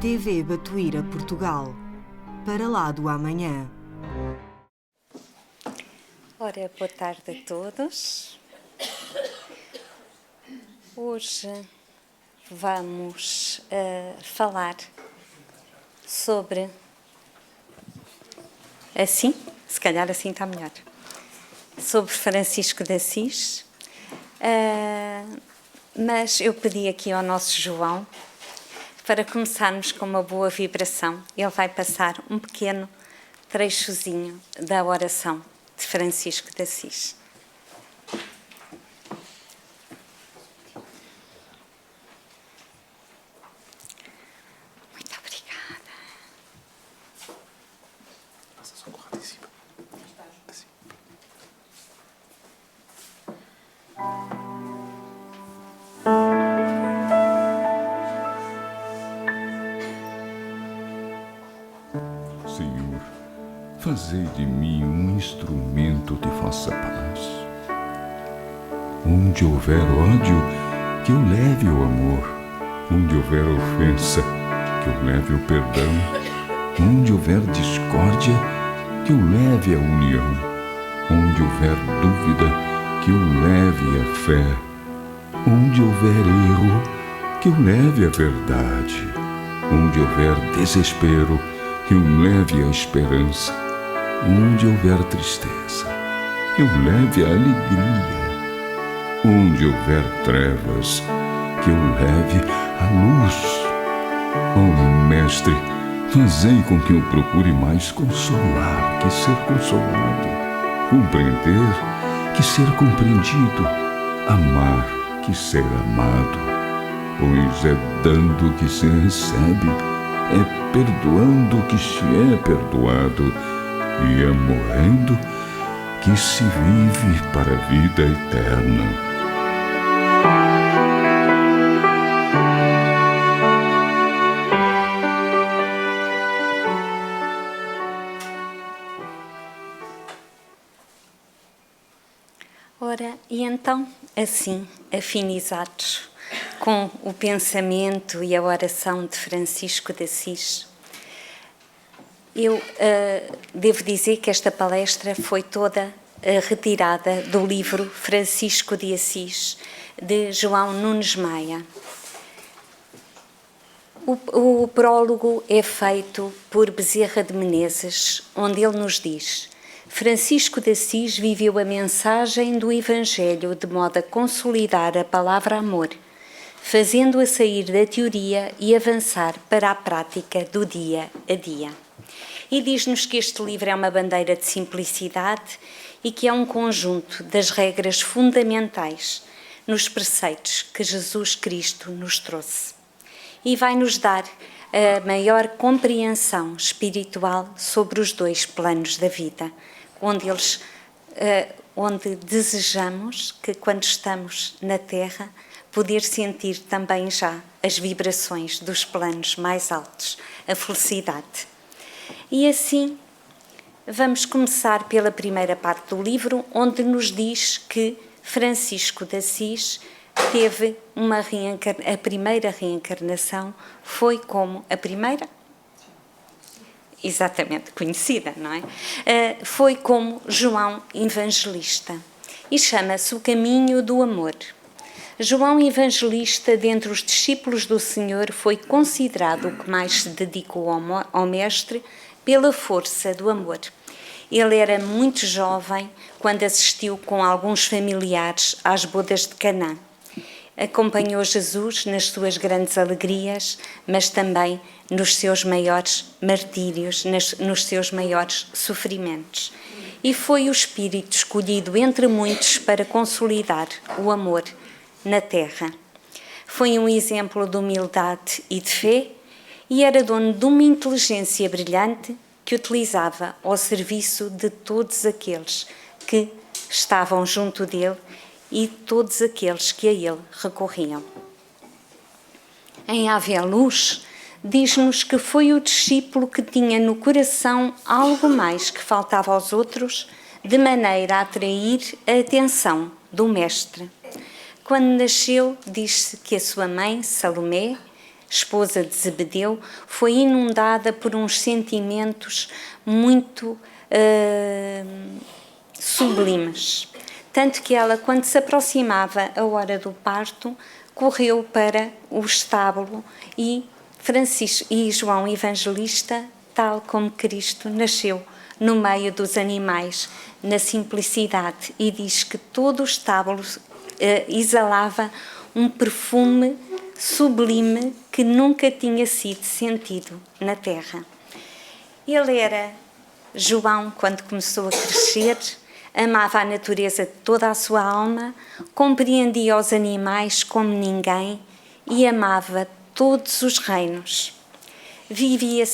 TV Batuíra Portugal, para lá do amanhã. Ora, boa tarde a todos. Hoje vamos falar sobre... Assim? Se calhar assim está melhor. Sobre Francisco de Assis. Mas eu pedi aqui ao nosso João para começarmos com uma boa vibração. Ele vai passar um pequeno trechozinho da oração de Francisco de Assis. Muito obrigada. Passa só com o rato em cima. Assim. Senhor, fazei de mim um instrumento de vossa paz. Onde houver ódio, que eu leve o amor. Onde houver ofensa, que eu leve o perdão. Onde houver discórdia, que eu leve a união. Onde houver dúvida, que eu leve a fé. Onde houver erro, que eu leve a verdade. Onde houver desespero, que eu leve a esperança. Onde houver tristeza, que eu leve a alegria. Onde houver trevas, que eu leve a luz. Oh, Mestre, fazei com que eu procure mais consolar que ser consolado, compreender que ser compreendido, amar que ser amado. Pois é dando que se recebe, é perdoando que se é perdoado, e é morrendo que se vive para a vida eterna. Ora, e então, assim, afinizados com o pensamento e a oração de Francisco de Assis, eu devo dizer que esta palestra foi toda retirada do livro Francisco de Assis, de João Nunes Maia. O prólogo é feito por Bezerra de Menezes, onde ele nos diz: Francisco de Assis viveu a mensagem do Evangelho de modo a consolidar a palavra amor, fazendo-a sair da teoria e avançar para a prática do dia a dia. E diz-nos que este livro é uma bandeira de simplicidade e que é um conjunto das regras fundamentais nos preceitos que Jesus Cristo nos trouxe. E vai-nos dar a maior compreensão espiritual sobre os dois planos da vida, onde desejamos que, quando estamos na Terra, poder sentir também já as vibrações dos planos mais altos, a felicidade. E assim, vamos começar pela primeira parte do livro, onde nos diz que Francisco de Assis teve a primeira reencarnação, foi como a primeira, exatamente, conhecida, não é? Foi como João Evangelista e chama-se O Caminho do Amor. João Evangelista, dentre os discípulos do Senhor, foi considerado o que mais se dedicou ao Mestre pela força do amor. Ele era muito jovem quando assistiu com alguns familiares às bodas de Caná. Acompanhou Jesus nas suas grandes alegrias, mas também nos seus maiores martírios, nos seus maiores sofrimentos. E foi o Espírito escolhido entre muitos para consolidar o amor na terra. Foi um exemplo de humildade e de fé e era dono de uma inteligência brilhante que utilizava ao serviço de todos aqueles que estavam junto dele e todos aqueles que a ele recorriam. Em Ave à Luz, diz-nos que foi o discípulo que tinha no coração algo mais que faltava aos outros, de maneira a atrair a atenção do Mestre. Quando nasceu, diz-se que a sua mãe, Salomé, esposa de Zebedeu, foi inundada por uns sentimentos muito sublimes. Tanto que ela, quando se aproximava a hora do parto, correu para o estábulo e João Evangelista, tal como Cristo, nasceu no meio dos animais, na simplicidade, e diz que todo o estábulo exalava um perfume sublime que nunca tinha sido sentido na terra. João, quando começou a crescer, amava a natureza de toda a sua alma, compreendia os animais como ninguém e amava todos os reinos. Viveu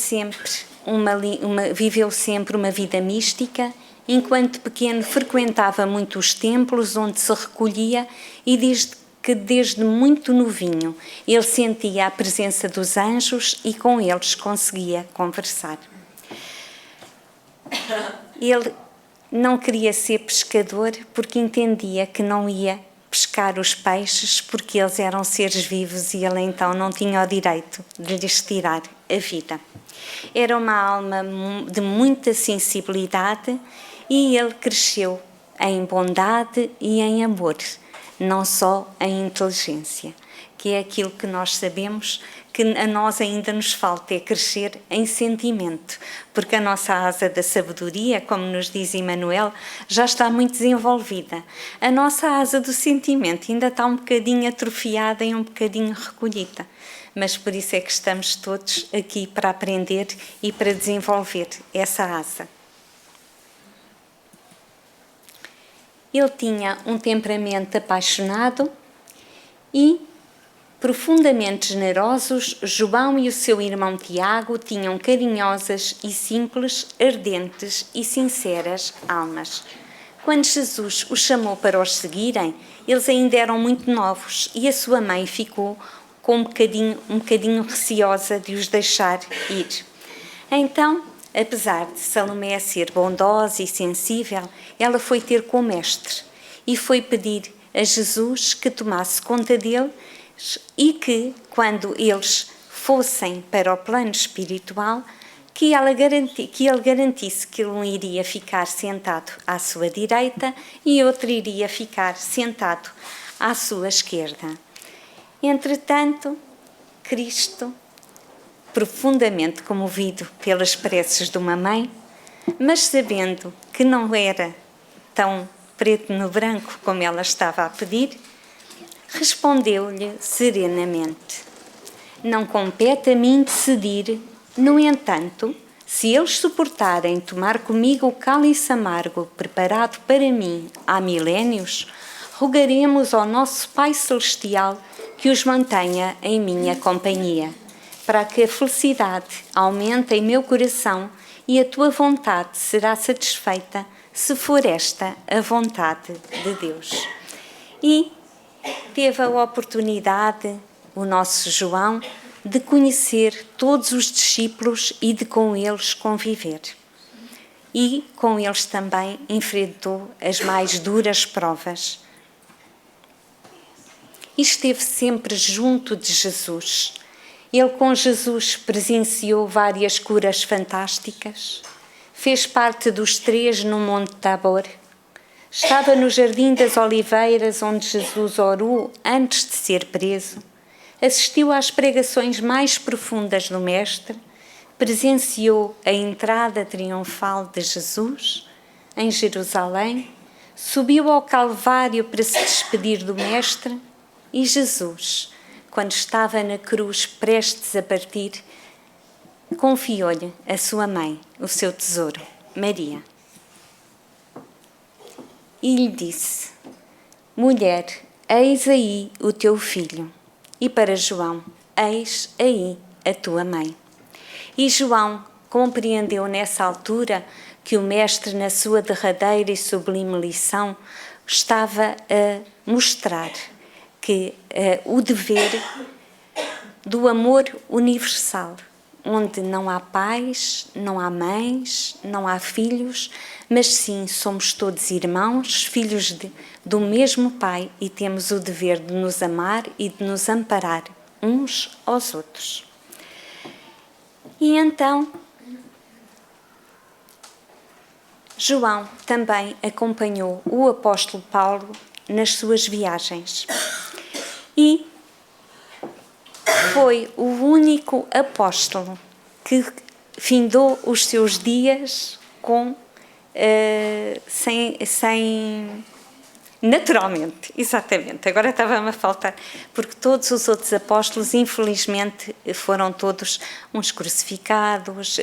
sempre uma vida mística, enquanto pequeno frequentava muito os templos onde se recolhia e diz que desde muito novinho ele sentia a presença dos anjos e com eles conseguia conversar. Ele não queria ser pescador porque entendia que não ia pescar os peixes porque eles eram seres vivos e ele então não tinha o direito de lhes tirar a vida. Era uma alma de muita sensibilidade e ele cresceu em bondade e em amor, não só em inteligência, que é aquilo que nós sabemos que a nós ainda nos falta, é crescer em sentimento, porque a nossa asa da sabedoria, como nos diz Emmanuel, já está muito desenvolvida. A nossa asa do sentimento ainda está um bocadinho atrofiada e um bocadinho recolhida, mas por isso é que estamos todos aqui para aprender e para desenvolver essa asa. Ele tinha um temperamento apaixonado e profundamente generosos. João e o seu irmão Tiago tinham carinhosas e simples, ardentes e sinceras almas. Quando Jesus os chamou para os seguirem, eles ainda eram muito novos e a sua mãe ficou com um bocadinho receosa de os deixar ir. Então, apesar de Salomé ser bondosa e sensível, ela foi ter com o mestre e foi pedir a Jesus que tomasse conta dele e que, quando eles fossem para o plano espiritual, que ele garantisse que um iria ficar sentado à sua direita e outro iria ficar sentado à sua esquerda. Entretanto, Cristo, profundamente comovido pelas preces de uma mãe, mas sabendo que não era tão preto no branco como ela estava a pedir, respondeu-lhe serenamente: não compete a mim decidir, no entanto, se eles suportarem tomar comigo o cálice amargo preparado para mim há milénios, rogaremos ao nosso Pai Celestial que os mantenha em minha companhia, para que a felicidade aumente em meu coração e a tua vontade será satisfeita, se for esta a vontade de Deus. E teve a oportunidade, o nosso João, de conhecer todos os discípulos e de com eles conviver. E com eles também enfrentou as mais duras provas. E esteve sempre junto de Jesus. Ele com Jesus presenciou várias curas fantásticas, fez parte dos 3 no Monte Tabor, estava no Jardim das Oliveiras onde Jesus orou antes de ser preso, assistiu às pregações mais profundas do Mestre, presenciou a entrada triunfal de Jesus em Jerusalém, subiu ao Calvário para se despedir do Mestre e Jesus, quando estava na cruz prestes a partir, confiou-lhe a sua mãe, o seu tesouro, Maria. E lhe disse: mulher, eis aí o teu filho. E para João: eis aí a tua mãe. E João compreendeu nessa altura que o Mestre, na sua derradeira e sublime lição, estava a mostrar que o dever do amor universal, onde não há pais, não há mães, não há filhos, mas sim somos todos irmãos, filhos do mesmo Pai, e temos o dever de nos amar e de nos amparar uns aos outros. E então, João também acompanhou o apóstolo Paulo nas suas viagens. E foi o único apóstolo que findou os seus dias naturalmente, exatamente. Agora estava-me a faltar, porque todos os outros apóstolos, infelizmente, foram todos uns crucificados,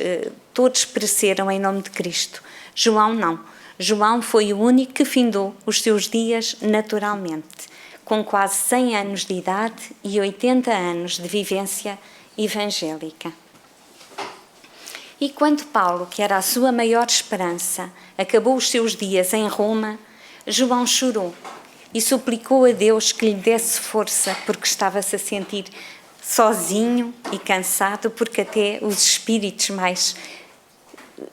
todos pereceram em nome de Cristo. João não. João foi o único que findou os seus dias naturalmente, com quase 100 anos de idade e 80 anos de vivência evangélica. E quando Paulo, que era a sua maior esperança, acabou os seus dias em Roma, João chorou e suplicou a Deus que lhe desse força, porque estava-se a sentir sozinho e cansado, porque até os espíritos mais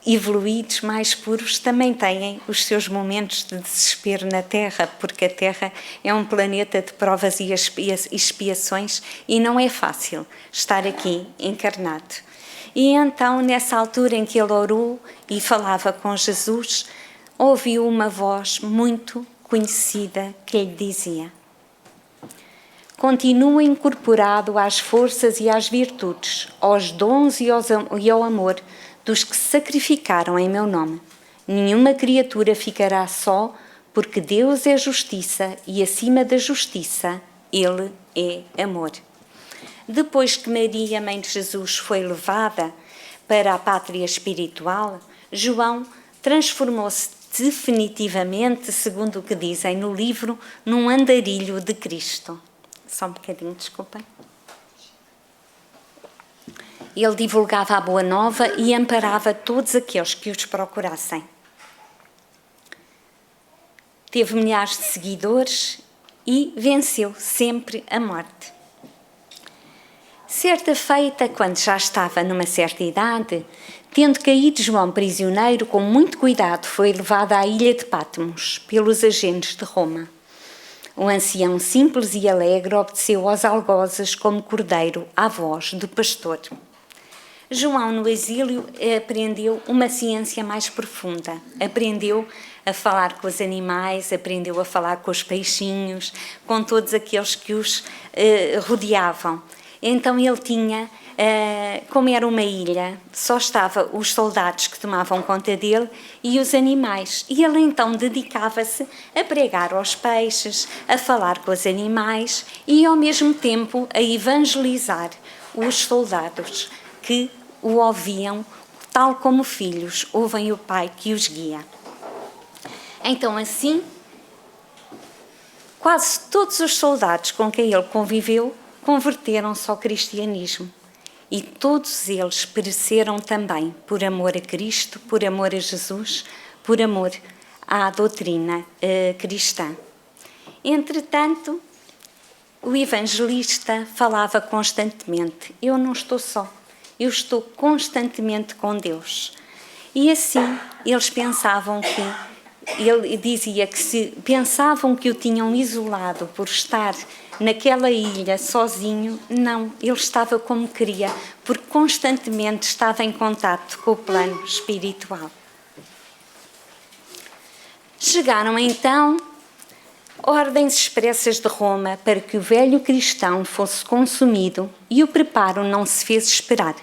evoluídos, mais puros, também têm os seus momentos de desespero na Terra, porque a Terra é um planeta de provas e expiações e não é fácil estar aqui encarnado. E então, nessa altura em que ele orou e falava com Jesus, ouviu uma voz muito conhecida que lhe dizia: continua incorporado às forças e às virtudes, aos dons e ao amor dos que se sacrificaram em meu nome. Nenhuma criatura ficará só, porque Deus é justiça e acima da justiça Ele é amor. Depois que Maria, mãe de Jesus, foi levada para a pátria espiritual, João transformou-se definitivamente, segundo o que dizem no livro, num andarilho de Cristo. Só um bocadinho, desculpem. Ele divulgava a boa nova e amparava todos aqueles que os procurassem. Teve milhares de seguidores e venceu sempre a morte. Certa feita, quando já estava numa certa idade, tendo caído João prisioneiro, com muito cuidado foi levado à ilha de Patmos pelos agentes de Roma. O ancião simples e alegre obedeceu aos algozes como cordeiro à voz do pastor. João, no exílio, aprendeu uma ciência mais profunda. Aprendeu a falar com os animais, aprendeu a falar com os peixinhos, com todos aqueles que os rodeavam. Então ele tinha, como era uma ilha, só estavam os soldados que tomavam conta dele e os animais. E ele então dedicava-se a pregar aos peixes, a falar com os animais e ao mesmo tempo a evangelizar os soldados que o ouviam, tal como filhos ouvem o pai que os guia. Então assim, quase todos os soldados com quem ele conviveu converteram-se ao cristianismo e todos eles pereceram também por amor a Cristo, por amor a Jesus, por amor à doutrina cristã. Entretanto, o evangelista falava constantemente: eu não estou só, eu estou constantemente com Deus. E assim eles pensavam que, ele dizia que se pensavam que o tinham isolado por estar naquela ilha sozinho, não, ele estava como queria, porque constantemente estava em contato com o plano espiritual. Chegaram então ordens expressas de Roma para que o velho cristão fosse consumido e o preparo não se fez esperar.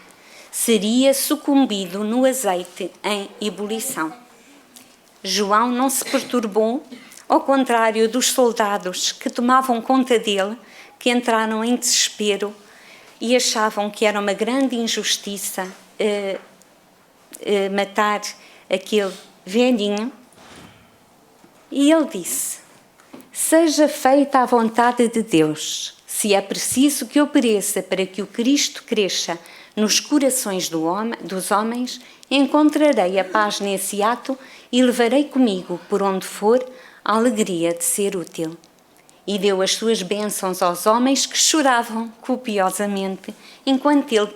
Seria sucumbido no azeite em ebulição. João não se perturbou, ao contrário dos soldados que tomavam conta dele, que entraram em desespero e achavam que era uma grande injustiça matar aquele velhinho. E ele disse: seja feita a vontade de Deus. Se é preciso que eu pereça para que o Cristo cresça nos corações dos homens, encontrarei a paz nesse ato e levarei comigo, por onde for, a alegria de ser útil. E deu as suas bênçãos aos homens que choravam copiosamente, enquanto ele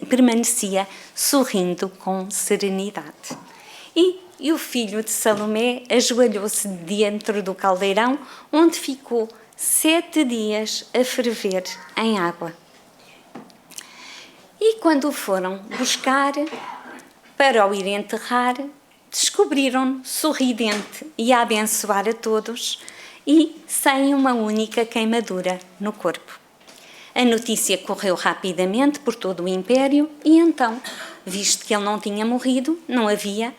permanecia sorrindo com serenidade. E o filho de Salomé ajoelhou-se dentro do caldeirão, onde ficou 7 dias a ferver em água. E quando o foram buscar para o ir enterrar, descobriram-no sorridente e a abençoar a todos e sem uma única queimadura no corpo. A notícia correu rapidamente por todo o império e então, visto que ele não tinha morrido, não havia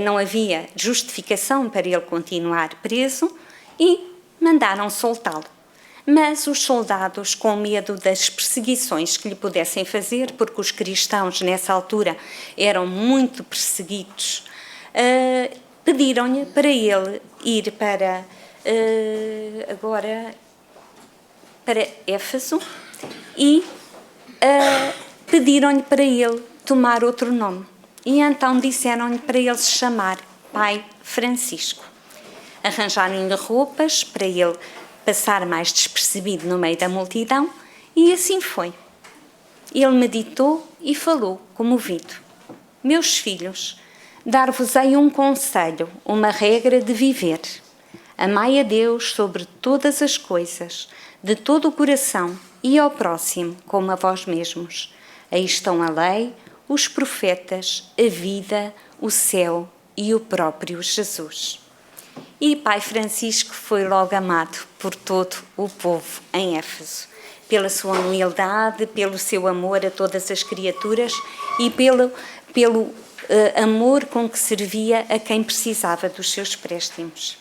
não havia justificação para ele continuar preso e mandaram soltá-lo. Mas os soldados, com medo das perseguições que lhe pudessem fazer, porque os cristãos nessa altura eram muito perseguidos, pediram-lhe para ele ir para Éfeso e pediram-lhe para ele tomar outro nome. E então disseram-lhe para ele se chamar Pai Francisco. Arranjaram-lhe roupas para ele passar mais despercebido no meio da multidão e assim foi. Ele meditou e falou comovido: meus filhos, dar-vos-ei um conselho, uma regra de viver. Amai a Deus sobre todas as coisas, de todo o coração e ao próximo como a vós mesmos. Aí estão a lei, os profetas, a vida, o céu e o próprio Jesus. E Pai Francisco foi logo amado por todo o povo em Éfeso, pela sua humildade, pelo seu amor a todas as criaturas e pelo amor com que servia a quem precisava dos seus préstimos.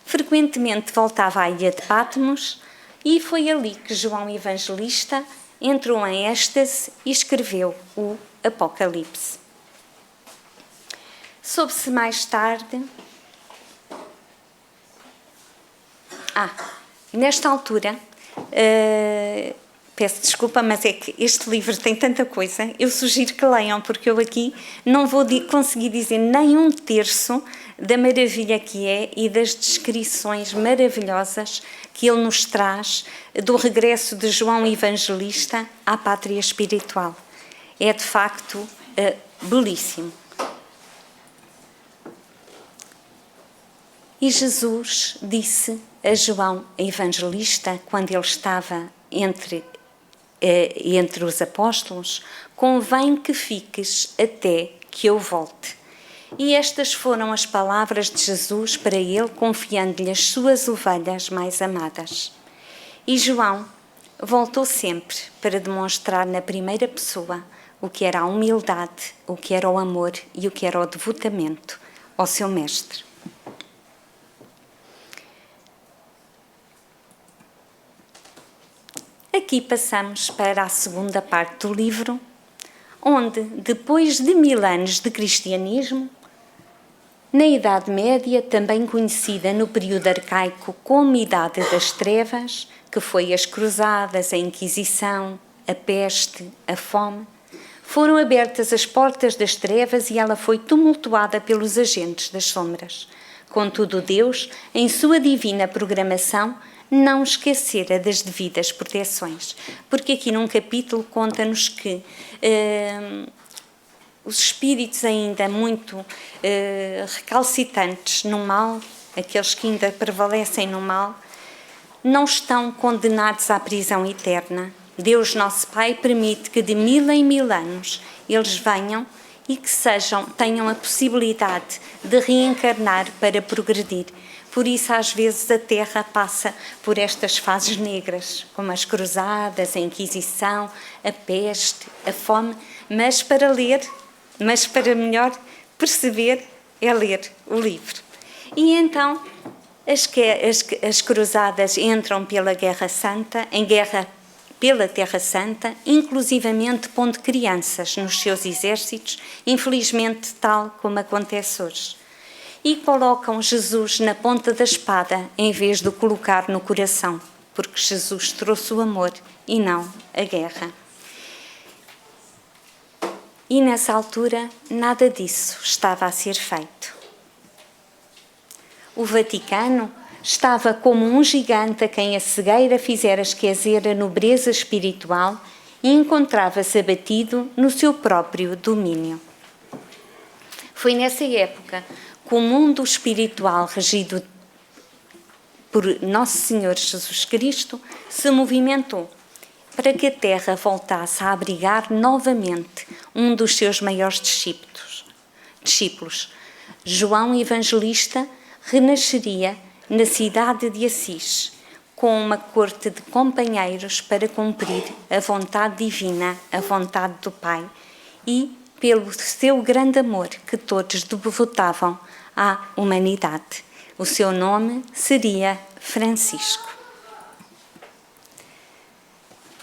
Frequentemente voltava à ilha de Patmos e foi ali que João Evangelista entrou em êxtase e escreveu o Apocalipse. Soube-se mais tarde... nesta altura, peço desculpa, mas é que este livro tem tanta coisa, eu sugiro que leiam, porque eu aqui não vou conseguir dizer nem um terço da maravilha que é e das descrições maravilhosas que ele nos traz do regresso de João Evangelista à pátria espiritual. É de facto belíssimo. E Jesus disse a João Evangelista, quando ele estava entre os apóstolos: convém que fiques até que eu volte. E estas foram as palavras de Jesus para ele, confiando-lhe as suas ovelhas mais amadas. E João voltou sempre para demonstrar na primeira pessoa o que era a humildade, o que era o amor e o que era o devotamento ao seu mestre. Aqui passamos para a segunda parte do livro, onde, depois de 1000 anos de cristianismo, na Idade Média, também conhecida no período arcaico como Idade das Trevas, que foi as Cruzadas, a Inquisição, a peste, a fome, foram abertas as portas das trevas e ela foi tumultuada pelos agentes das sombras. Contudo, Deus, em sua divina programação, não esquecera das devidas proteções, porque aqui num capítulo conta-nos que os espíritos ainda muito recalcitrantes no mal, aqueles que ainda prevalecem no mal, não estão condenados à prisão eterna. Deus, nosso Pai, permite que de 1000 em 1000 anos eles venham e que tenham a possibilidade de reencarnar para progredir. Por isso, às vezes, a Terra passa por estas fases negras, como as Cruzadas, a Inquisição, a peste, a fome, mas para melhor perceber, é ler o livro. E então, as Cruzadas entram pela Guerra Santa, em guerra pela Terra Santa, inclusivamente pondo crianças nos seus exércitos, infelizmente tal como acontece hoje. E colocam Jesus na ponta da espada em vez de o colocar no coração, porque Jesus trouxe o amor e não a guerra. E nessa altura nada disso estava a ser feito. O Vaticano estava como um gigante a quem a cegueira fizera esquecer a nobreza espiritual e encontrava-se abatido no seu próprio domínio. Foi nessa época que o mundo espiritual regido por Nosso Senhor Jesus Cristo se movimentou para que a terra voltasse a abrigar novamente um dos seus maiores discípulos. João Evangelista renasceria na cidade de Assis, com uma corte de companheiros para cumprir a vontade divina, a vontade do Pai, e pelo seu grande amor que todos devotavam à humanidade. O seu nome seria Francisco.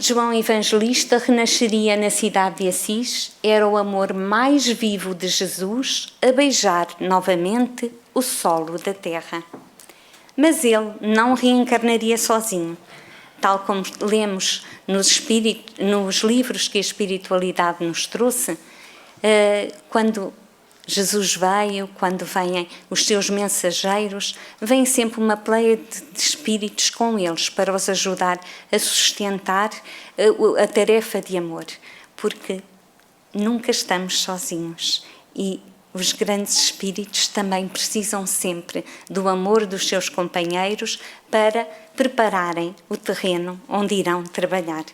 João Evangelista renasceria na cidade de Assis, era o amor mais vivo de Jesus a beijar novamente o solo da terra. Mas ele não reencarnaria sozinho, tal como lemos nos livros que a espiritualidade nos trouxe, quando Jesus veio, quando vêm os seus mensageiros, vem sempre uma pleia de espíritos com eles para os ajudar a sustentar a tarefa de amor, porque nunca estamos sozinhos e os grandes espíritos também precisam sempre do amor dos seus companheiros para prepararem o terreno onde irão trabalhar.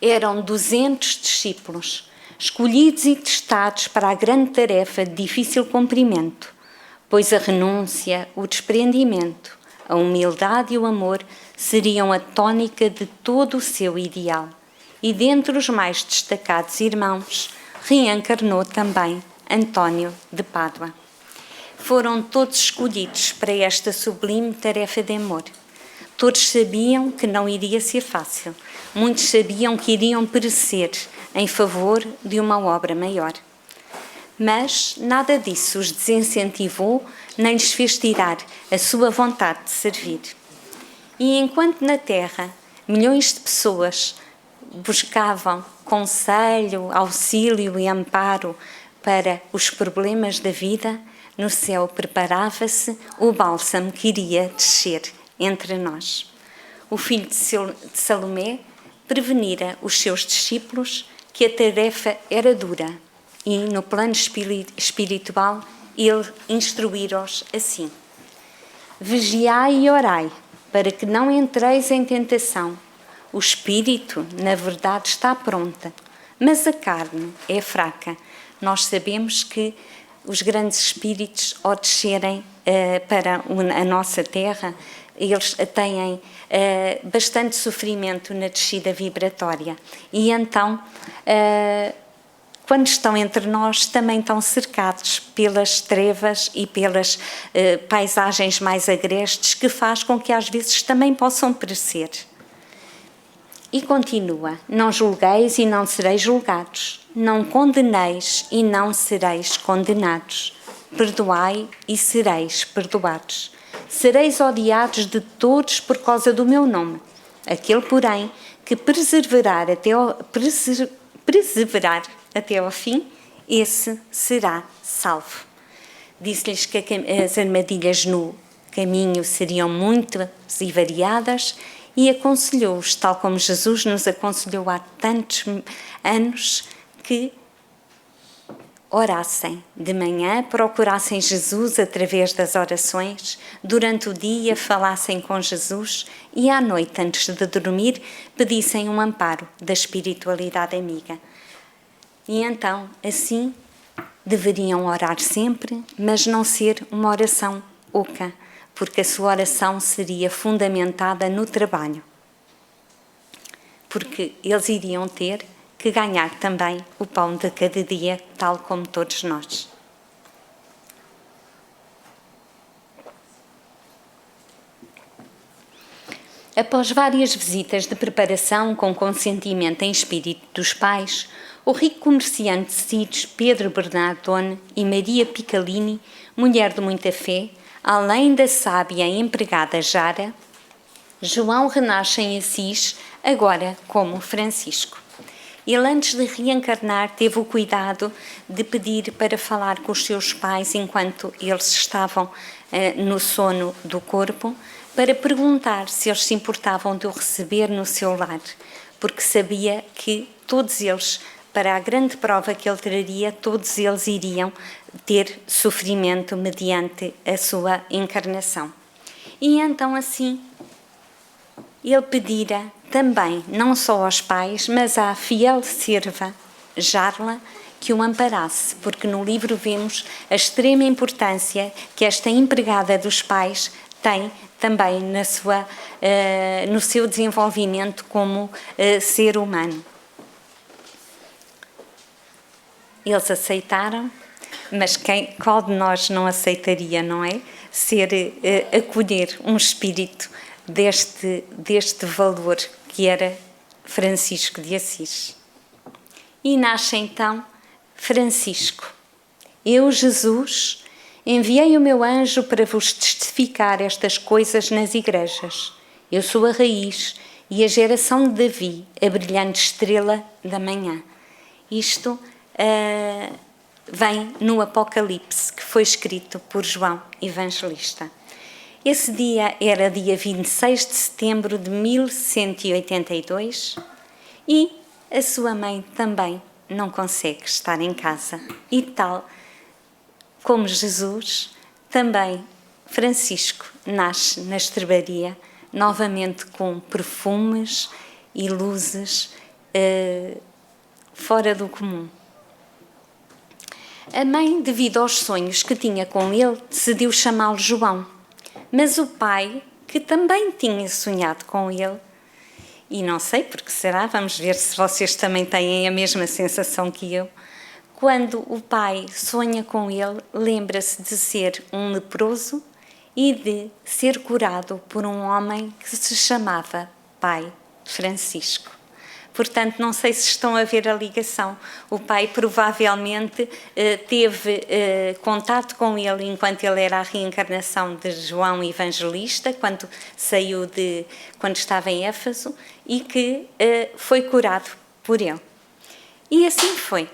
Eram 200 discípulos, escolhidos e testados para a grande tarefa de difícil cumprimento, pois a renúncia, o desprendimento, a humildade e o amor seriam a tônica de todo o seu ideal. E dentre os mais destacados irmãos, reencarnou também António de Pádua. Foram todos escolhidos para esta sublime tarefa de amor. Todos sabiam que não iria ser fácil. Muitos sabiam que iriam perecer em favor de uma obra maior. Mas nada disso os desincentivou, nem lhes fez tirar a sua vontade de servir. E enquanto na Terra milhões de pessoas buscavam conselho, auxílio e amparo para os problemas da vida, no céu preparava-se o bálsamo que iria descer entre nós. O filho de Salomé prevenira os seus discípulos que a tarefa era dura e, no plano espiritual, ele instruíra-os assim: vigiai e orai, para que não entreis em tentação. O espírito, na verdade, está pronta, mas a carne é fraca. Nós sabemos que os grandes espíritos, ao descerem para a nossa terra, eles têm bastante sofrimento na descida vibratória. E então, quando estão entre nós, também estão cercados pelas trevas e pelas paisagens mais agrestes, que faz com que às vezes também possam perecer. E continua: não julgueis e não sereis julgados, não condeneis e não sereis condenados, perdoai e sereis perdoados. Sereis odiados de todos por causa do meu nome. Aquele, porém, que perseverar até ao fim, esse será salvo. Disse-lhes que as armadilhas no caminho seriam muitas e variadas, e aconselhou-os, tal como Jesus nos aconselhou há tantos anos, que orassem de manhã, procurassem Jesus através das orações, durante o dia falassem com Jesus e à noite, antes de dormir, pedissem um amparo da espiritualidade amiga. E então, assim, deveriam orar sempre, mas não ser uma oração oca, porque a sua oração seria fundamentada no trabalho. Porque eles iriam ter que ganhar também o pão de cada dia, tal como todos nós. Após várias visitas de preparação com consentimento em espírito dos pais, o rico comerciante de Sires, Pedro Bernardone, e Maria Piccolini, mulher de muita fé, além da sábia empregada Jara, João renasce em Assis, agora como Francisco. Ele, antes de reencarnar, teve o cuidado de pedir para falar com os seus pais enquanto eles estavam no sono do corpo, para perguntar se eles se importavam de o receber no seu lar, porque sabia que todos eles, para a grande prova que ele traria, todos eles iriam ter sofrimento mediante a sua encarnação. E então assim, ele pedira também não só aos pais, mas à fiel serva, Jarla, que o amparasse, porque no livro vemos a extrema importância que esta empregada dos pais tem também no seu desenvolvimento como ser humano. Eles aceitaram, mas qual de nós não aceitaria, não é? Acolher um espírito deste valor que era Francisco de Assis. E nasce então Francisco. Eu, Jesus, enviei o meu anjo para vos testificar estas coisas nas igrejas. Eu sou a raiz e a geração de Davi, a brilhante estrela da manhã. Isto vem no Apocalipse, que foi escrito por João Evangelista. Esse dia era dia 26 de setembro de 1182 e a sua mãe também não consegue estar em casa. E tal como Jesus, também Francisco nasce na estrebaria, novamente com perfumes e luzes fora do comum. A mãe, devido aos sonhos que tinha com ele, decidiu chamá-lo João. Mas o pai, que também tinha sonhado com ele, e não sei porque será, vamos ver se vocês também têm a mesma sensação que eu, quando o pai sonha com ele, lembra-se de ser um leproso e de ser curado por um homem que se chamava Pai Francisco. Portanto, não sei se estão a ver a ligação. O pai provavelmente teve contato com ele enquanto ele era a reencarnação de João Evangelista, quando estava em Éfeso, e que foi curado por ele. E assim foi.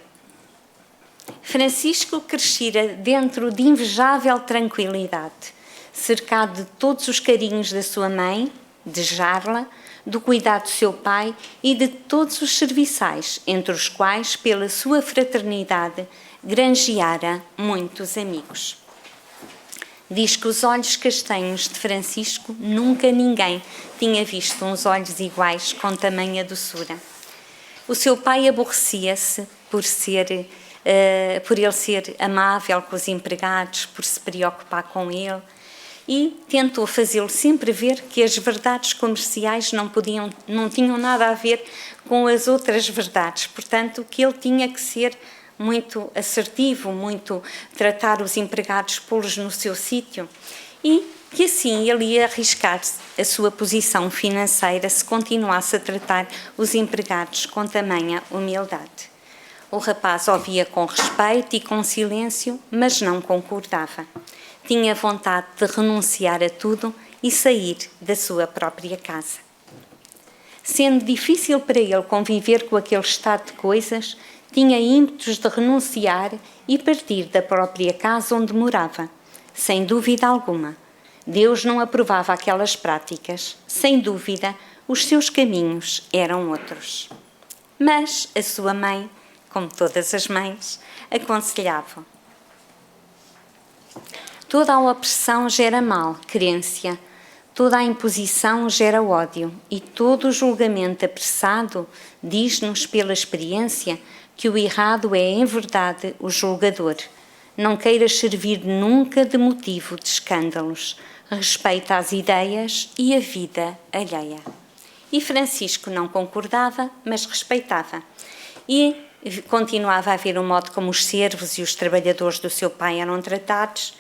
Francisco crescera dentro de invejável tranquilidade, cercado de todos os carinhos da sua mãe, de Jarla, do cuidado do seu pai e de todos os serviçais, entre os quais, pela sua fraternidade, granjeara muitos amigos. Diz que os olhos castanhos de Francisco nunca ninguém tinha visto uns olhos iguais com tamanha doçura. O seu pai aborrecia-se por ele ser amável com os empregados, por se preocupar com ele, e tentou fazê-lo sempre ver que as verdades comerciais não tinham nada a ver com as outras verdades. Portanto, que ele tinha que ser muito assertivo, muito tratar os empregados, pô-los no seu sítio, e que assim ele ia arriscar a sua posição financeira se continuasse a tratar os empregados com tamanha humildade. O rapaz ouvia com respeito e com silêncio, mas não concordava. Tinha vontade de renunciar a tudo e sair da sua própria casa. Sendo difícil para ele conviver com aquele estado de coisas, tinha ímpetos de renunciar e partir da própria casa onde morava. Sem dúvida alguma, Deus não aprovava aquelas práticas. Sem dúvida, os seus caminhos eram outros. Mas a sua mãe, como todas as mães, aconselhava: toda a opressão gera malquerência, toda a imposição gera ódio, e todo o julgamento apressado diz-nos pela experiência que o errado é, em verdade, o julgador. Não queiras servir nunca de motivo de escândalos. Respeita as ideias e a vida alheia. E Francisco não concordava, mas respeitava. E continuava a ver o modo como os servos e os trabalhadores do seu pai eram tratados,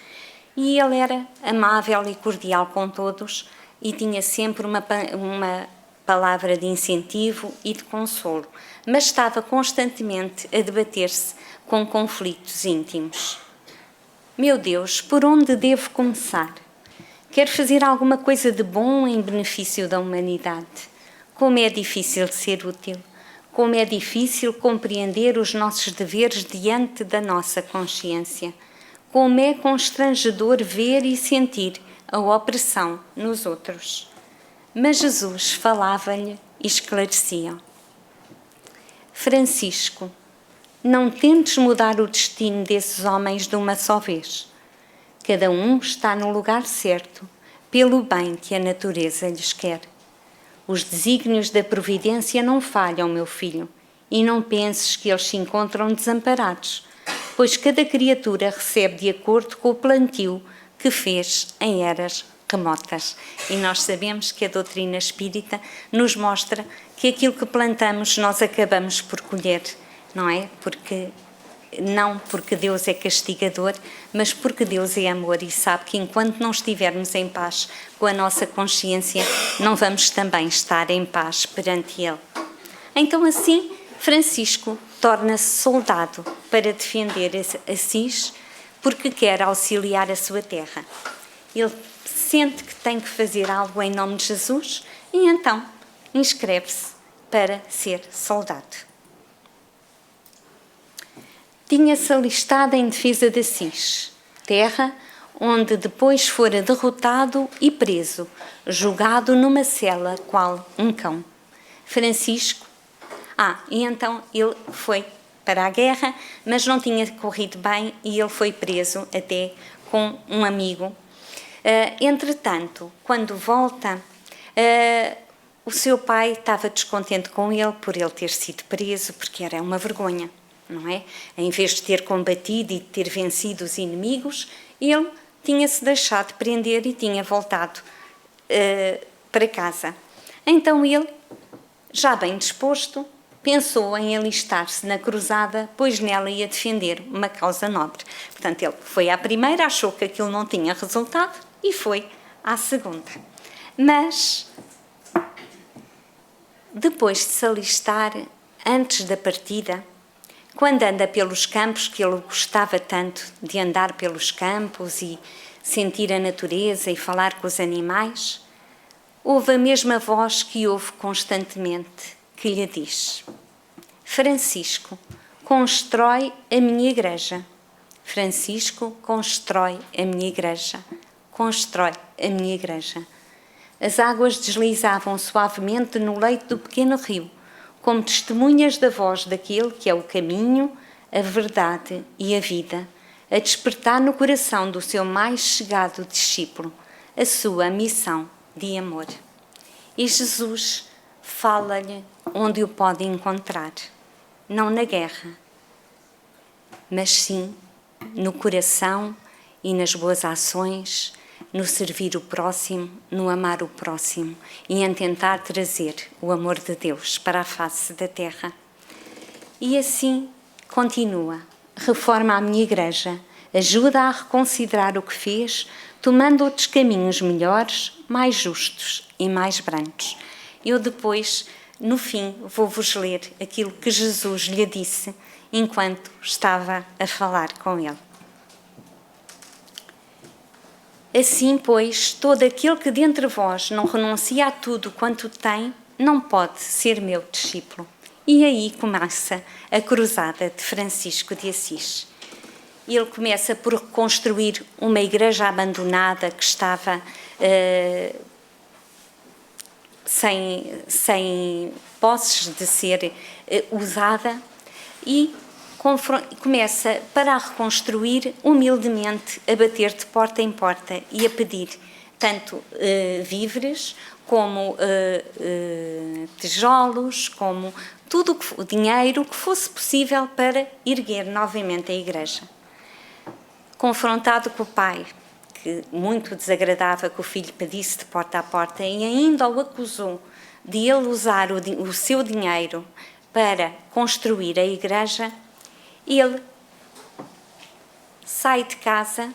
e ele era amável e cordial com todos e tinha sempre uma palavra de incentivo e de consolo, mas estava constantemente a debater-se com conflitos íntimos. Meu Deus, por onde devo começar? Quero fazer alguma coisa de bom em benefício da humanidade. Como é difícil ser útil. Como é difícil compreender os nossos deveres diante da nossa consciência. Como é constrangedor ver e sentir a opressão nos outros. Mas Jesus falava-lhe e esclarecia: Francisco, não tentes mudar o destino desses homens de uma só vez. Cada um está no lugar certo, pelo bem que a natureza lhes quer. Os desígnios da providência não falham, meu filho, e não penses que eles se encontram desamparados, pois cada criatura recebe de acordo com o plantio que fez em eras remotas. E nós sabemos que a doutrina espírita nos mostra que aquilo que plantamos nós acabamos por colher, não é? Não porque Deus é castigador, mas porque Deus é amor e sabe que enquanto não estivermos em paz com a nossa consciência, não vamos também estar em paz perante Ele. Então assim, Francisco torna-se soldado para defender Assis, porque quer auxiliar a sua terra. Ele sente que tem que fazer algo em nome de Jesus e então inscreve-se para ser soldado. Tinha-se alistado em defesa de Assis, terra onde depois fora derrotado e preso, julgado numa cela qual um cão. Francisco, e então ele foi para a guerra, mas não tinha corrido bem e ele foi preso até com um amigo. Entretanto, quando volta, o seu pai estava descontente com ele por ele ter sido preso, porque era uma vergonha, não é? Em vez de ter combatido e de ter vencido os inimigos, ele tinha-se deixado prender e tinha voltado para casa. Então ele, já bem disposto, pensou em alistar-se na cruzada, pois nela ia defender uma causa nobre. Portanto, ele foi à primeira, achou que aquilo não tinha resultado e foi à segunda. Mas, depois de se alistar, antes da partida, quando anda pelos campos, que ele gostava tanto de andar pelos campos e sentir a natureza e falar com os animais, ouve a mesma voz que ouve constantemente, que lhe diz: Francisco, constrói a minha igreja. Francisco, constrói a minha igreja. Constrói a minha igreja. As águas deslizavam suavemente no leito do pequeno rio, como testemunhas da voz daquele que é o caminho, a verdade e a vida, a despertar no coração do seu mais chegado discípulo a sua missão de amor. E Jesus fala-lhe onde o pode encontrar, não na guerra, mas sim no coração e nas boas ações, no servir o próximo, no amar o próximo e em tentar trazer o amor de Deus para a face da terra. E assim continua, reforma a minha igreja, ajuda a reconsiderar o que fez, tomando outros caminhos melhores, mais justos e mais brancos. Eu depois, no fim, vou-vos ler aquilo que Jesus lhe disse enquanto estava a falar com ele. Assim, pois, todo aquele que dentre vós não renuncia a tudo quanto tem, não pode ser meu discípulo. E aí começa a cruzada de Francisco de Assis. Ele começa por reconstruir uma igreja abandonada que estava sem posses de ser usada e começa para a reconstruir humildemente a bater de porta em porta e a pedir tanto víveres como tijolos, como tudo o dinheiro que fosse possível para erguer novamente a igreja. Confrontado com o pai, que muito desagradava que o filho pedisse de porta a porta e ainda o acusou de ele usar o seu dinheiro para construir a igreja, ele sai de casa,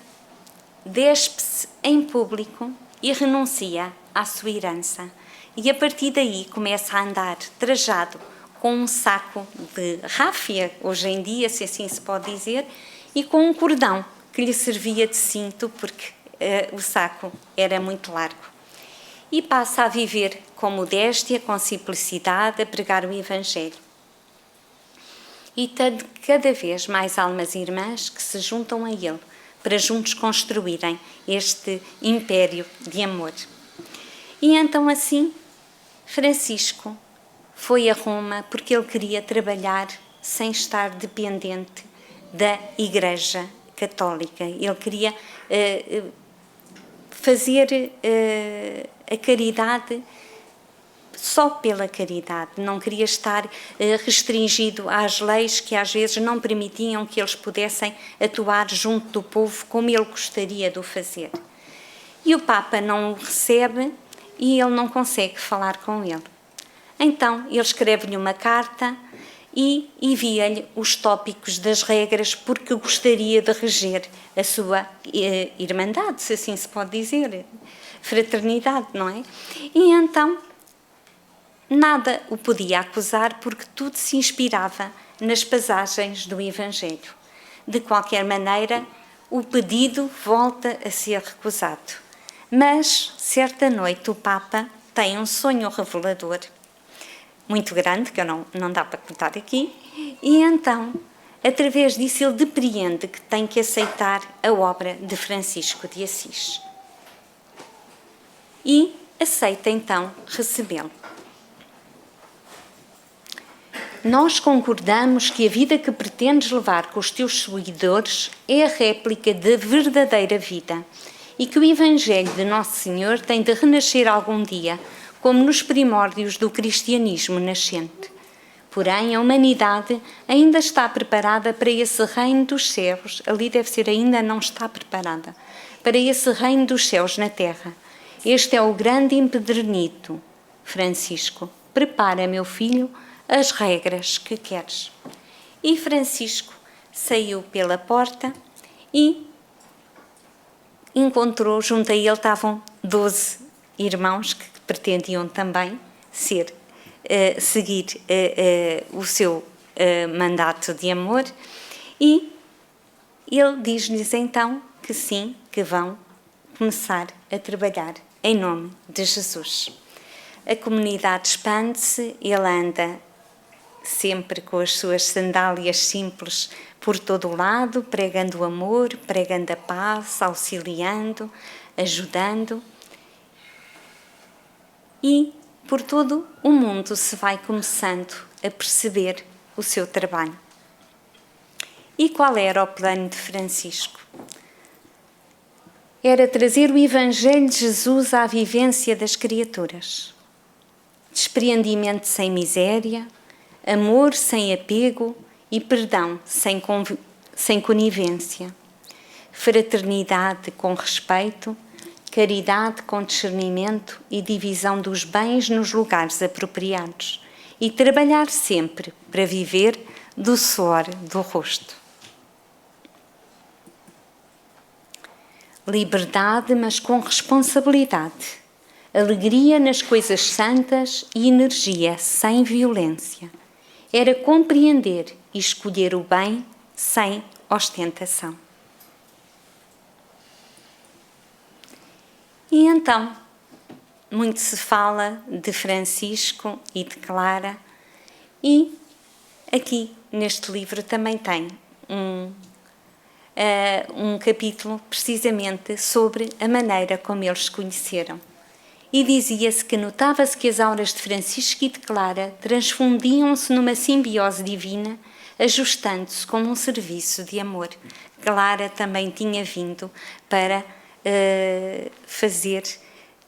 despe-se em público e renuncia à sua herança. E a partir daí começa a andar trajado com um saco de ráfia, hoje em dia, se assim se pode dizer, e com um cordão que lhe servia de cinto, porque o saco era muito largo. E passa a viver com modéstia, com simplicidade, a pregar o Evangelho. E cada vez mais almas irmãs que se juntam a ele para juntos construírem este império de amor. E então assim, Francisco foi a Roma porque ele queria trabalhar sem estar dependente da Igreja Católica. Ele queria fazer a caridade só pela caridade, não queria estar restringido às leis que às vezes não permitiam que eles pudessem atuar junto do povo como ele gostaria de o fazer. E o Papa não o recebe e ele não consegue falar com ele. Então ele escreve-lhe uma carta e envia-lhe os tópicos das regras porque gostaria de reger a sua irmandade, se assim se pode dizer, fraternidade, não é? E então nada o podia acusar porque tudo se inspirava nas passagens do Evangelho. De qualquer maneira, o pedido volta a ser recusado. Mas, certa noite, o Papa tem um sonho revelador, muito grande, que não dá para contar aqui, e então, através disso, ele depreende que tem que aceitar a obra de Francisco de Assis. E aceita, então, recebê-lo. Nós concordamos que a vida que pretendes levar com os teus seguidores é a réplica da verdadeira vida e que o Evangelho de Nosso Senhor tem de renascer algum dia, como nos primórdios do cristianismo nascente. Porém, a humanidade ainda está preparada para esse reino dos céus, ali deve ser ainda não está preparada, para esse reino dos céus na terra. Este é o grande empedernido, Francisco. Prepara, meu filho, as regras que queres. E Francisco saiu pela porta e encontrou, junto a ele estavam 12 irmãos que pretendiam também seguir o seu mandato de amor, e ele diz-lhes então que sim, que vão começar a trabalhar em nome de Jesus. A comunidade expande-se, ele anda sempre com as suas sandálias simples por todo o lado, pregando o amor, pregando a paz, auxiliando, ajudando. E por todo o mundo se vai começando a perceber o seu trabalho. E qual era o plano de Francisco? Era trazer o Evangelho de Jesus à vivência das criaturas. Despreendimento sem miséria, amor sem apego e perdão sem conivência, fraternidade com respeito, caridade com discernimento e divisão dos bens nos lugares apropriados, e trabalhar sempre para viver do suor do rosto. Liberdade, mas com responsabilidade, alegria nas coisas santas e energia sem violência. Era compreender e escolher o bem sem ostentação. E então, muito se fala de Francisco e de Clara, e aqui neste livro também tem um capítulo precisamente sobre a maneira como eles se conheceram. E dizia-se que notava-se que as auras de Francisco e de Clara transfundiam-se numa simbiose divina, ajustando-se como um serviço de amor. Clara também tinha vindo para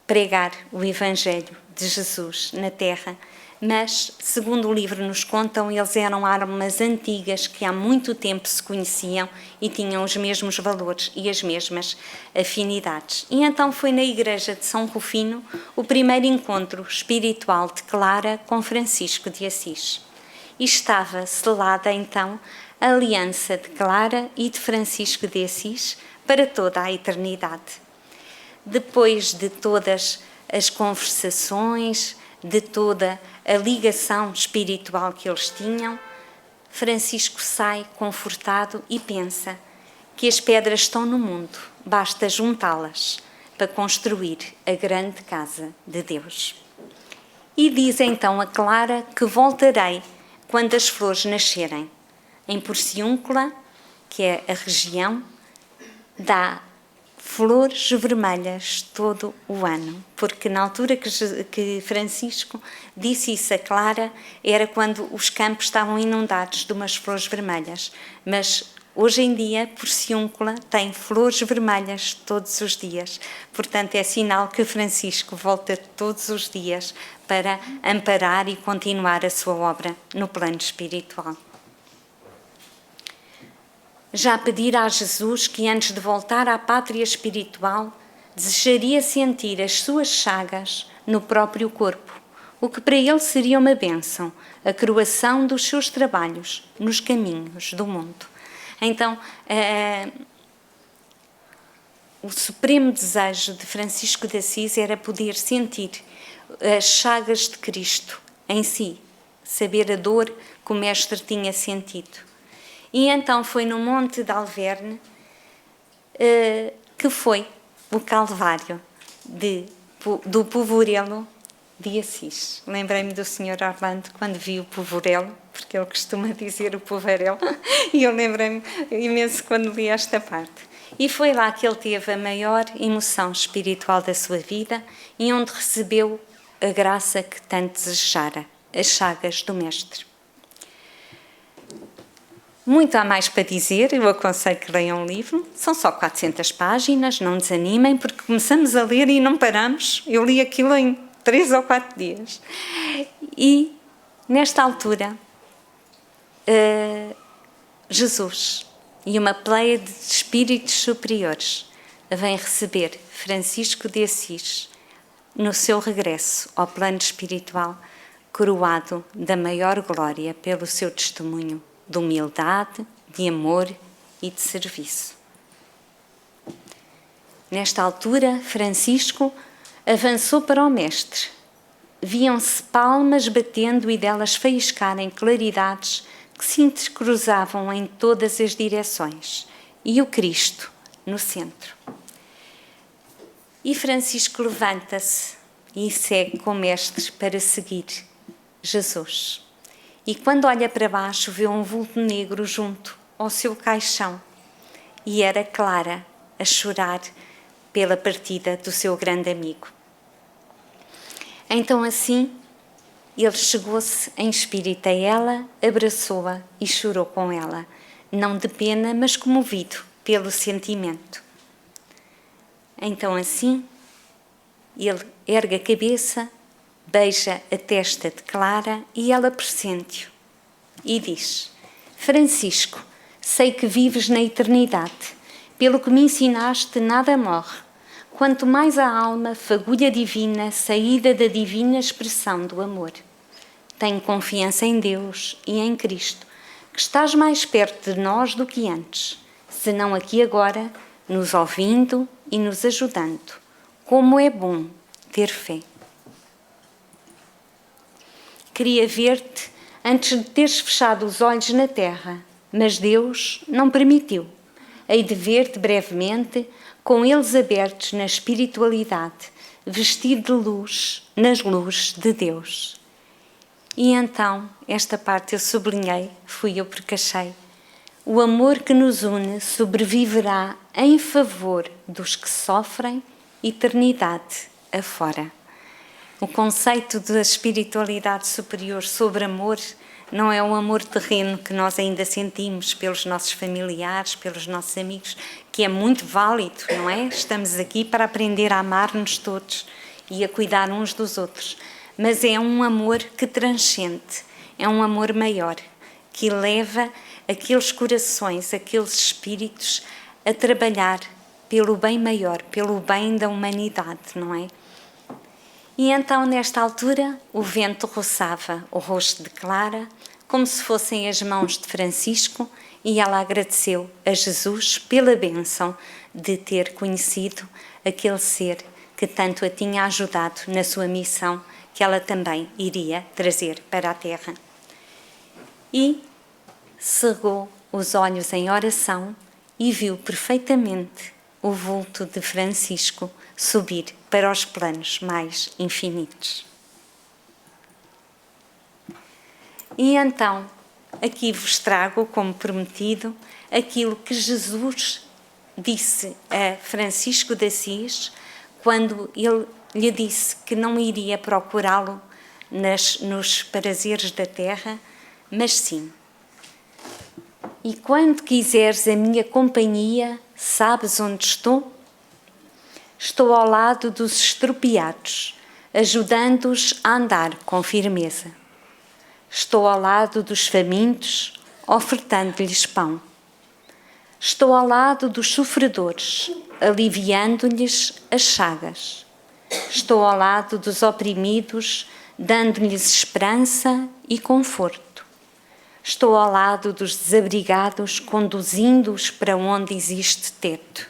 pregar o Evangelho de Jesus na terra, mas, segundo o livro nos contam, eles eram almas antigas que há muito tempo se conheciam e tinham os mesmos valores e as mesmas afinidades. E então foi na igreja de São Rufino o primeiro encontro espiritual de Clara com Francisco de Assis. E estava selada então a aliança de Clara e de Francisco de Assis para toda a eternidade. Depois de todas as conversações, de toda a ligação espiritual que eles tinham, Francisco sai confortado e pensa que as pedras estão no mundo, basta juntá-las para construir a grande casa de Deus. E diz então a Clara que voltarei quando as flores nascerem. Em Porciúncula, que é a região, dá flores vermelhas todo o ano, porque na altura que Francisco disse isso a Clara, era quando os campos estavam inundados de umas flores vermelhas, mas Hoje em dia, Porciúncula tem flores vermelhas todos os dias. Portanto, é sinal que Francisco volta todos os dias para amparar e continuar a sua obra no plano espiritual. Já pedira a Jesus que, antes de voltar à pátria espiritual, desejaria sentir as suas chagas no próprio corpo, o que para ele seria uma bênção, a coroação dos seus trabalhos nos caminhos do mundo. Então, o supremo desejo de Francisco de Assis era poder sentir as chagas de Cristo em si, saber a dor que o Mestre tinha sentido. E então foi no Monte de Alverne que foi o Calvário do Povorelo de Assis. Lembrei-me do Sr. Orlando quando vi o Povorelo, porque ele costuma dizer o Povarelo, e eu lembrei-me imenso quando li esta parte. E foi lá que ele teve a maior emoção espiritual da sua vida e onde recebeu a graça que tanto desejara, as chagas do Mestre. Muito há mais para dizer, eu aconselho que leiam um livro, são só 400 páginas, não desanimem, porque começamos a ler e não paramos. Eu li aquilo em 3 ou 4 dias. E, nesta altura, Jesus e uma pleiade de espíritos superiores vem receber Francisco de Assis no seu regresso ao plano espiritual, coroado da maior glória pelo seu testemunho de humildade, de amor e de serviço. Nesta altura, Francisco avançou para o Mestre. Viam-se palmas batendo e delas faiscarem claridades que se intercruzavam em todas as direções, e o Cristo no centro. E Francisco levanta-se e segue com o Mestre para seguir Jesus. E quando olha para baixo, vê um vulto negro junto ao seu caixão. E era Clara a chorar pela partida do seu grande amigo. Então assim, ele chegou-se em espírito a ela, abraçou-a e chorou com ela, não de pena, mas comovido pelo sentimento. Então assim, ele ergue a cabeça, beija a testa de Clara e ela pressente-o e diz: Francisco, sei que vives na eternidade, pelo que me ensinaste nada morre, quanto mais a alma fagulha divina, saída da divina expressão do amor. Tenho confiança em Deus e em Cristo, que estás mais perto de nós do que antes, senão aqui agora, nos ouvindo e nos ajudando. Como é bom ter fé. Queria ver-te antes de teres fechado os olhos na terra, mas Deus não permitiu. Hei de ver-te brevemente, com eles abertos na espiritualidade, vestido de luz, nas luzes de Deus. E então, esta parte eu sublinhei, fui eu porque achei. O amor que nos une sobreviverá em favor dos que sofrem eternidade afora. O conceito da espiritualidade superior sobre amor não é um amor terreno que nós ainda sentimos pelos nossos familiares, pelos nossos amigos, que é muito válido, não é? Estamos aqui para aprender a amar-nos todos e a cuidar uns dos outros. Mas é um amor que transcende, é um amor maior, que leva aqueles corações, aqueles espíritos a trabalhar pelo bem maior, pelo bem da humanidade, não é? E então, nesta altura, o vento roçava o rosto de Clara, como se fossem as mãos de Francisco, e ela agradeceu a Jesus pela bênção de ter conhecido aquele ser que tanto a tinha ajudado na sua missão, que ela também iria trazer para a Terra. E cerrou os olhos em oração e viu perfeitamente o vulto de Francisco subir para os planos mais infinitos. E então, aqui vos trago, como prometido, aquilo que Jesus disse a Francisco de Assis quando ele lhe disse que não iria procurá-lo nos prazeres da terra, mas sim E quando quiseres a minha companhia, sabes onde estou? Estou ao lado dos estropiados, ajudando-os a andar com firmeza. Estou ao lado dos famintos, ofertando-lhes pão. Estou ao lado dos sofredores, aliviando-lhes as chagas. Estou ao lado dos oprimidos, dando-lhes esperança e conforto. Estou ao lado dos desabrigados, conduzindo-os para onde existe teto.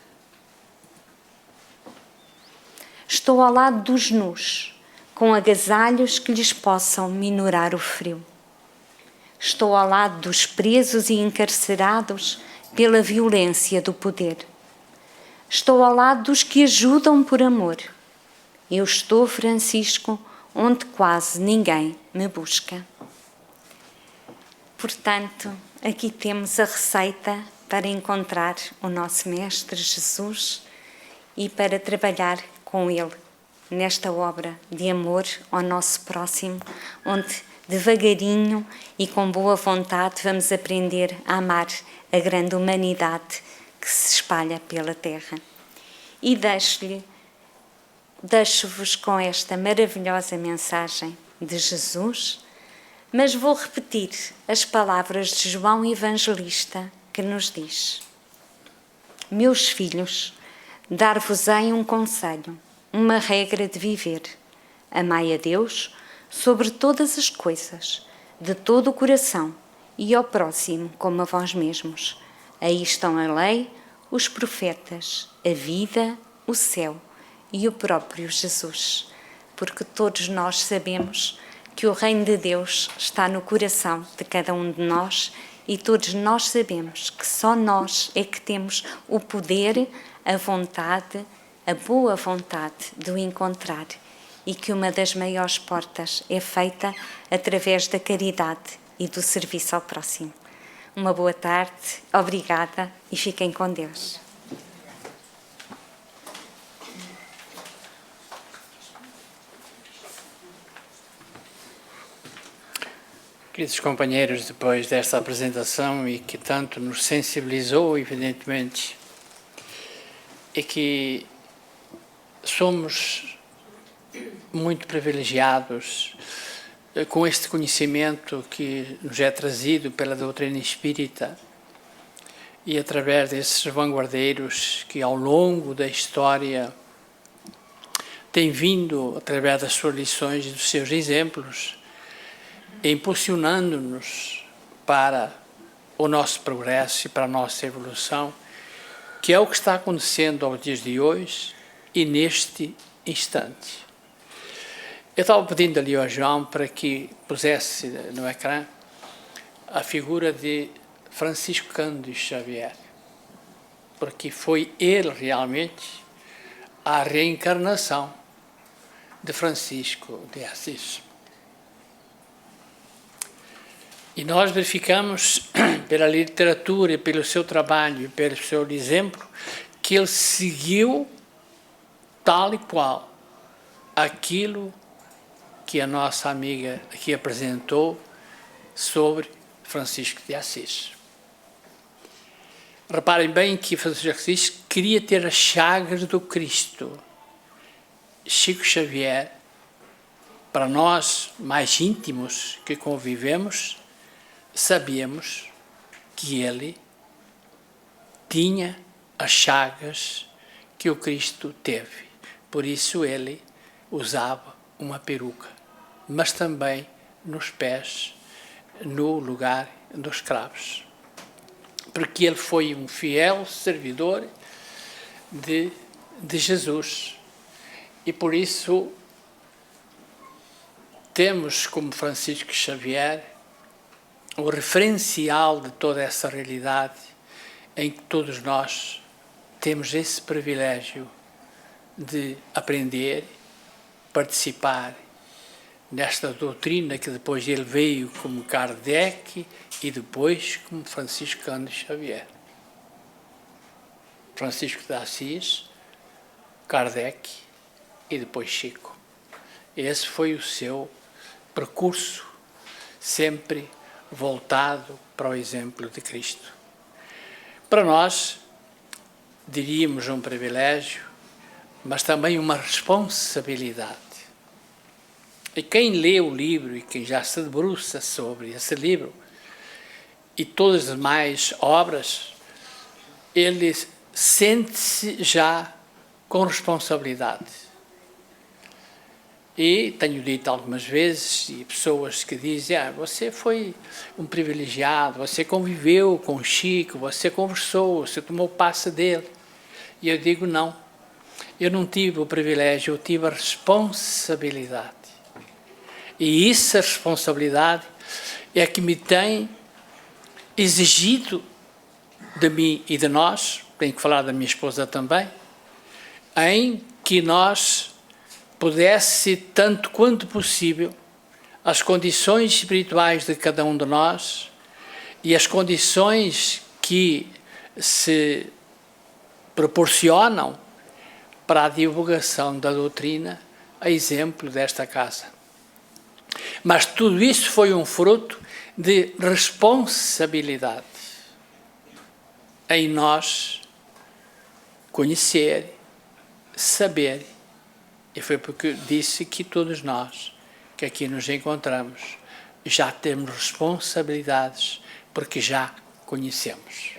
Estou ao lado dos nus, com agasalhos que lhes possam minorar o frio. Estou ao lado dos presos e encarcerados pela violência do poder. Estou ao lado dos que ajudam por amor. Eu estou, Francisco, onde quase ninguém me busca. Portanto, aqui temos a receita para encontrar o nosso Mestre Jesus e para trabalhar com Ele nesta obra de amor ao nosso próximo, onde devagarinho e com boa vontade vamos aprender a amar a grande humanidade que se espalha pela terra. E deixo-vos com esta maravilhosa mensagem de Jesus, mas vou repetir as palavras de João Evangelista, que nos diz: Meus filhos, dar-vos-ei um conselho, uma regra de viver. Amai a Deus sobre todas as coisas, de todo o coração, e ao próximo como a vós mesmos. Aí estão a lei, os profetas, a vida, o céu e o próprio Jesus. Porque todos nós sabemos que o reino de Deus está no coração de cada um de nós e todos nós sabemos que só nós é que temos o poder, a vontade, a boa vontade de o encontrar e que uma das maiores portas é feita através da caridade e do serviço ao próximo. Uma boa tarde, obrigada e fiquem com Deus. Queridos companheiros, depois desta apresentação e que tanto nos sensibilizou, evidentemente, é que somos muito privilegiados com este conhecimento que nos é trazido pela doutrina espírita e através desses vanguardeiros que ao longo da história têm vindo, através das suas lições e dos seus exemplos, impulsionando-nos para o nosso progresso e para a nossa evolução, que é o que está acontecendo aos dias de hoje e neste instante. Eu estava pedindo ali ao João para que pusesse no ecrã a figura de Francisco Cândido Xavier, porque foi ele realmente a reencarnação de Francisco de Assis. E nós verificamos pela literatura, pelo seu trabalho, pelo seu exemplo, que ele seguiu tal e qual aquilo que a nossa amiga aqui apresentou sobre Francisco de Assis. Reparem bem que Francisco de Assis queria ter as chagas do Cristo. Chico Xavier, para nós mais íntimos que convivemos, sabíamos que ele tinha as chagas que o Cristo teve. Por isso ele usava uma peruca, mas também nos pés, no lugar dos cravos. Porque ele foi um fiel servidor de Jesus. E por isso temos como Francisco Xavier o referencial de toda essa realidade em que todos nós temos esse privilégio de aprender, participar nesta doutrina que depois ele veio como Kardec e depois como Francisco Cândido Xavier. Francisco de Assis, Kardec e depois Chico. Esse foi o seu percurso, sempre voltado para o exemplo de Cristo. Para nós, diríamos um privilégio, mas também uma responsabilidade. E quem lê o livro e quem já se debruça sobre esse livro e todas as demais obras, ele sente-se já com responsabilidade. E tenho dito algumas vezes, e pessoas que dizem, você foi um privilegiado, você conviveu com o Chico, você conversou, você tomou passe dele. E eu digo, não, eu não tive o privilégio, eu tive a responsabilidade. E essa responsabilidade é que me tem exigido de mim e de nós, tenho que falar da minha esposa também, em que nós pudesse, tanto quanto possível, as condições espirituais de cada um de nós e as condições que se proporcionam para a divulgação da doutrina, a exemplo desta casa. Mas tudo isso foi um fruto de responsabilidade em nós conhecer, saber. E foi porque disse que todos nós, que aqui nos encontramos, já temos responsabilidades, porque já conhecemos.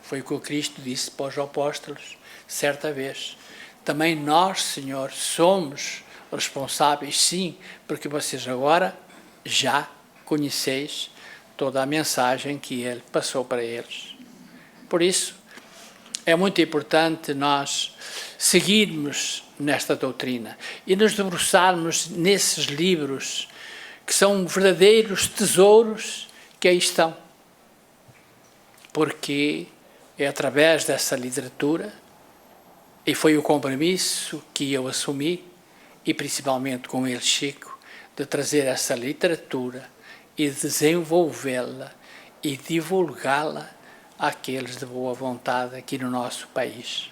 Foi o que o Cristo disse para os apóstolos, certa vez. Também nós, Senhor, somos responsáveis, sim, porque vocês agora já conheceis toda a mensagem que Ele passou para eles. Por isso, é muito importante nós seguirmos nesta doutrina e nos debruçarmos nesses livros que são verdadeiros tesouros que aí estão. Porque é através dessa literatura, e foi o compromisso que eu assumi, e principalmente com ele, Chico, de trazer essa literatura e desenvolvê-la e divulgá-la àqueles de boa vontade aqui no nosso país.